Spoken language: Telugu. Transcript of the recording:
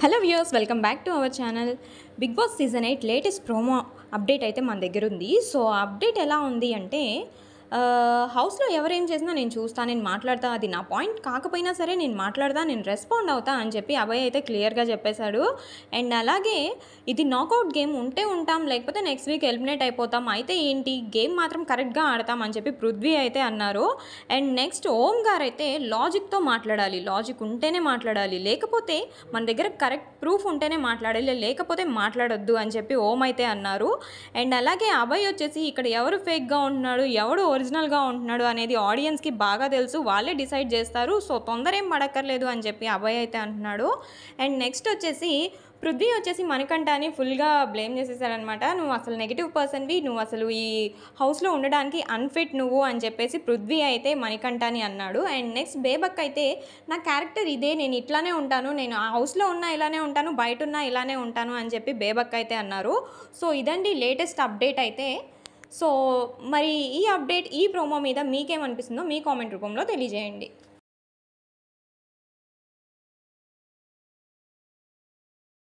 Hello viewers, welcome back to our channel. Big Boss season 8 latest promo update అయితే మన దగ్గర ఉంది. సో అప్డేట్ ఎలా ఉంది అంటే హౌస్లో ఎవరేం చేసినా నేను చూస్తా, నేను మాట్లాడతా, అది నా పాయింట్ కాకపోయినా సరే నేను మాట్లాడతా, నేను రెస్పాండ్ అవుతా అని చెప్పి అభయ్ అయితే క్లియర్గా చెప్పేశాడు. అండ్ అలాగే ఇది నాకౌట్ గేమ్, ఉంటే ఉంటాం లేకపోతే నెక్స్ట్ వీక్ ఎలిమినేట్ అయిపోతాం, అయితే ఏంటి గేమ్ మాత్రం కరెక్ట్గా ఆడతాం అని చెప్పి పృథ్వీ అయితే అన్నారు. అండ్ నెక్స్ట్ ఓం గారు అయితే లాజిక్తో మాట్లాడాలి, లాజిక్ ఉంటేనే మాట్లాడాలి, లేకపోతే మన దగ్గర కరెక్ట్ ప్రూఫ్ ఉంటేనే మాట్లాడాలి, లేకపోతే మాట్లాడొద్దు అని చెప్పి ఓం అయితే అన్నారు. అండ్ అలాగే అభయ్ వచ్చేసి ఇక్కడ ఎవరు ఫేక్గా ఉంటున్నాడు, ఎవడు ఒరిజినల్గా ఉంటున్నాడు అనేది ఆడియన్స్కి బాగా తెలుసు, వాళ్ళే డిసైడ్ చేస్తారు, సో తొందర ఏం పడక్కర్లేదు అని చెప్పి అభయ్ అయితే అంటున్నాడు. అండ్ నెక్స్ట్ వచ్చేసి పృథ్వీ వచ్చేసి మణికంఠని ఫుల్గా బ్లేమ్ చేసేసాడనమాట. నువ్వు అసలు నెగిటివ్ పర్సన్వి, నువ్వు అసలు ఈ హౌస్లో ఉండడానికి అన్ఫిట్ నువ్వు అని చెప్పేసి పృథ్వీ అయితే మణికంఠని అన్నాడు. అండ్ నెక్స్ట్ బేబక్ అయితే నా క్యారెక్టర్ ఇదే, నేను ఇట్లానే ఉంటాను, నేను ఆ హౌస్లో ఉన్నా ఇలానే ఉంటాను, బయట ఉన్నా ఇలానే ఉంటాను అని చెప్పి బేబక్ అయితే అన్నారు. సో ఇదండి లేటెస్ట్ అప్డేట్ అయితే. సో మరి ఈ అప్డేట్, ఈ ప్రోమో మీద మీకేమనిపిస్తుందో మీ కామెంట్ రూపంలో తెలియజేయండి.